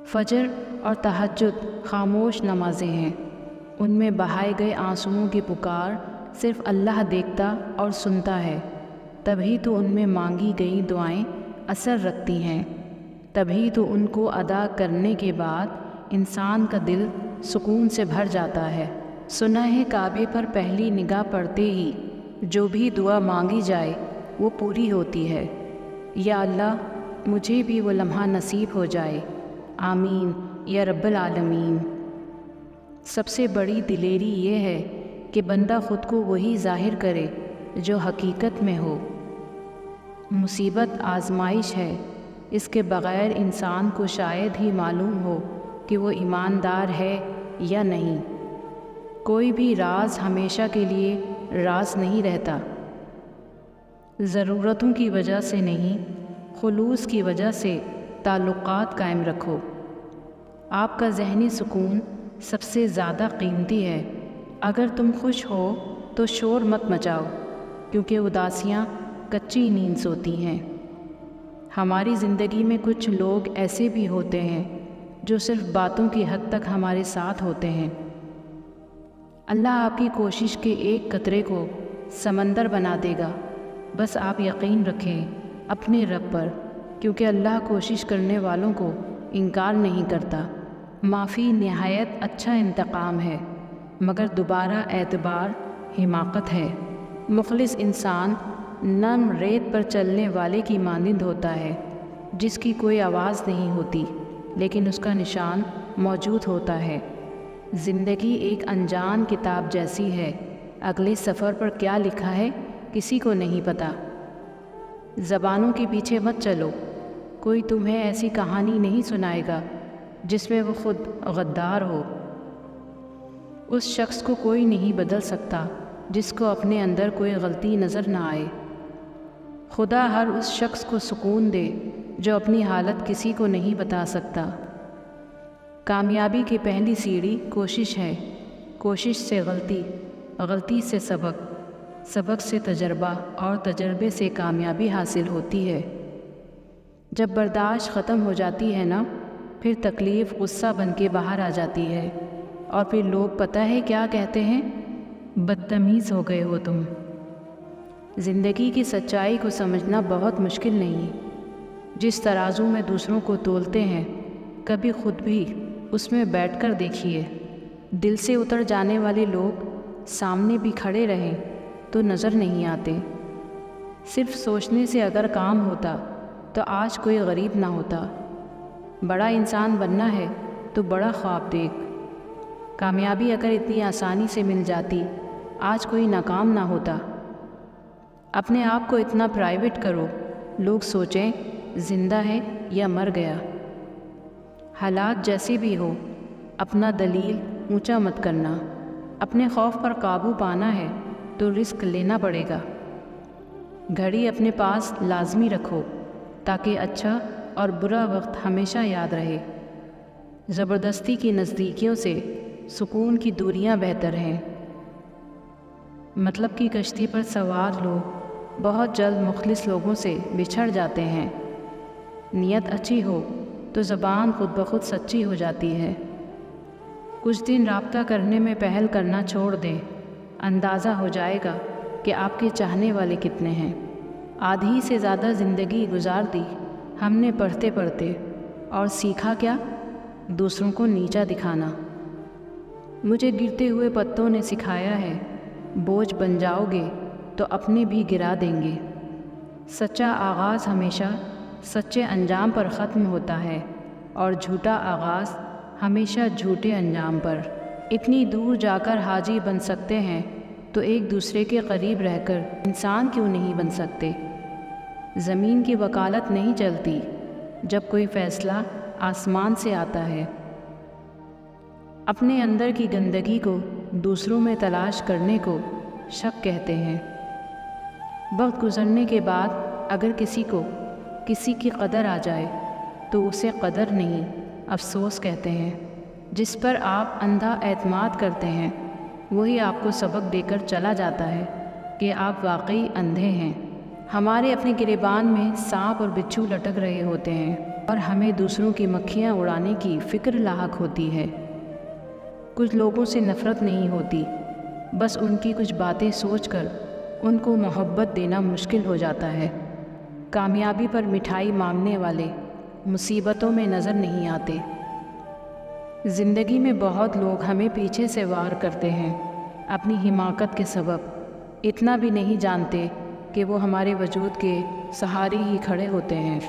فجر اور تہجد خاموش نمازیں ہیں، ان میں بہائے گئے آنسوؤں کی پکار صرف اللہ دیکھتا اور سنتا ہے، تبھی تو ان میں مانگی گئی دعائیں اثر رکھتی ہیں، تبھی تو ان کو ادا کرنے کے بعد انسان کا دل سکون سے بھر جاتا ہے۔ سنا ہے کعبے پر پہلی نگاہ پڑتے ہی جو بھی دعا مانگی جائے وہ پوری ہوتی ہے۔ یا اللہ مجھے بھی وہ لمحہ نصیب ہو جائے، آمین یا رب العالمین۔ سب سے بڑی دلیری یہ ہے کہ بندہ خود کو وہی ظاہر کرے جو حقیقت میں ہو۔ مصیبت آزمائش ہے، اس کے بغیر انسان کو شاید ہی معلوم ہو کہ وہ ایماندار ہے یا نہیں۔ کوئی بھی راز ہمیشہ کے لیے راز نہیں رہتا۔ ضرورتوں کی وجہ سے نہیں، خلوص کی وجہ سے تعلقات قائم رکھو۔ آپ کا ذہنی سکون سب سے زیادہ قیمتی ہے۔ اگر تم خوش ہو تو شور مت مچاؤ، کیونکہ اداسیاں کچی نیند سوتی ہیں۔ ہماری زندگی میں کچھ لوگ ایسے بھی ہوتے ہیں جو صرف باتوں کی حد تک ہمارے ساتھ ہوتے ہیں۔ اللہ آپ کی کوشش کے ایک قطرے کو سمندر بنا دے گا، بس آپ یقین رکھیں اپنے رب پر، کیونکہ اللہ کوشش کرنے والوں کو انکار نہیں کرتا۔ معافی نہایت اچھا انتقام ہے، مگر دوبارہ اعتبار حماقت ہے۔ مخلص انسان نرم ریت پر چلنے والے کی مانند ہوتا ہے، جس کی کوئی آواز نہیں ہوتی لیکن اس کا نشان موجود ہوتا ہے۔ زندگی ایک انجان کتاب جیسی ہے، اگلے صفحے پر کیا لکھا ہے کسی کو نہیں پتہ۔ زبانوں کے پیچھے مت چلو، کوئی تمہیں ایسی کہانی نہیں سنائے گا جس میں وہ خود غدار ہو۔ اس شخص کو کوئی نہیں بدل سکتا جس کو اپنے اندر کوئی غلطی نظر نہ آئے۔ خدا ہر اس شخص کو سکون دے جو اپنی حالت کسی کو نہیں بتا سکتا۔ کامیابی کی پہلی سیڑھی کوشش ہے، کوشش سے غلطی، غلطی سے سبق، سبق سے تجربہ اور تجربے سے کامیابی حاصل ہوتی ہے۔ جب برداشت ختم ہو جاتی ہے نا، پھر تکلیف غصہ بن کے باہر آ جاتی ہے، اور پھر لوگ پتہ ہے کیا کہتے ہیں؟ بدتمیز ہو گئے ہو تم۔ زندگی کی سچائی کو سمجھنا بہت مشکل نہیں۔ جس ترازو میں دوسروں کو تولتے ہیں، کبھی خود بھی اس میں بیٹھ کر دیکھیے۔ دل سے اتر جانے والے لوگ سامنے بھی کھڑے رہیں تو نظر نہیں آتے۔ صرف سوچنے سے اگر کام ہوتا تو آج کوئی غریب نہ ہوتا۔ بڑا انسان بننا ہے تو بڑا خواب دیکھ۔ کامیابی اگر اتنی آسانی سے مل جاتی، آج کوئی ناکام نہ ہوتا۔ اپنے آپ کو اتنا پرائیویٹ کرو، لوگ سوچیں زندہ ہے یا مر گیا۔ حالات جیسے بھی ہو، اپنا دلیل اونچا مت کرنا۔ اپنے خوف پر قابو پانا ہے تو رسک لینا پڑے گا۔ گھڑی اپنے پاس لازمی رکھو تاکہ اچھا اور برا وقت ہمیشہ یاد رہے۔ زبردستی کی نزدیکیوں سے سکون کی دوریاں بہتر ہیں۔ مطلب کی کشتی پر سوار لوگ بہت جلد مخلص لوگوں سے بچھڑ جاتے ہیں۔ نیت اچھی ہو تو زبان خود بخود سچی ہو جاتی ہے۔ کچھ دن رابطہ کرنے میں پہل کرنا چھوڑ دیں، اندازہ ہو جائے گا کہ آپ کے چاہنے والے کتنے ہیں۔ آدھی سے زیادہ زندگی گزار دی ہم نے پڑھتے پڑھتے، اور سیکھا کیا؟ دوسروں کو نیچا دکھانا۔ مجھے گرتے ہوئے پتوں نے سکھایا ہے، بوجھ بن جاؤ گے تو اپنے بھی گرا دیں گے۔ سچا آغاز ہمیشہ سچے انجام پر ختم ہوتا ہے، اور جھوٹا آغاز ہمیشہ جھوٹے انجام پر۔ اتنی دور جا کر حاجی بن سکتے ہیں تو ایک دوسرے کے قریب رہ کر انسان کیوں نہیں بن سکتے؟ زمین کی وکالت نہیں چلتی جب کوئی فیصلہ آسمان سے آتا ہے۔ اپنے اندر کی گندگی کو دوسروں میں تلاش کرنے کو شک کہتے ہیں۔ وقت گزرنے کے بعد اگر کسی کو کسی کی قدر آ جائے تو اسے قدر نہیں، افسوس کہتے ہیں۔ جس پر آپ اندھا اعتماد کرتے ہیں وہی آپ کو سبق دے کر چلا جاتا ہے کہ آپ واقعی اندھے ہیں۔ ہمارے اپنے گریبان میں سانپ اور بچھو لٹک رہے ہوتے ہیں اور ہمیں دوسروں کی مکھیاں اڑانے کی فکر لاحق ہوتی ہے۔ کچھ لوگوں سے نفرت نہیں ہوتی، بس ان کی کچھ باتیں سوچ کر ان کو محبت دینا مشکل ہو جاتا ہے۔ کامیابی پر مٹھائی مانگنے والے مصیبتوں میں نظر نہیں آتے۔ زندگی میں بہت لوگ ہمیں پیچھے سے وار کرتے ہیں اپنی حماقت کے سبب، اتنا بھی نہیں جانتے کہ وہ ہمارے وجود کے سہارے ہی کھڑے ہوتے ہیں۔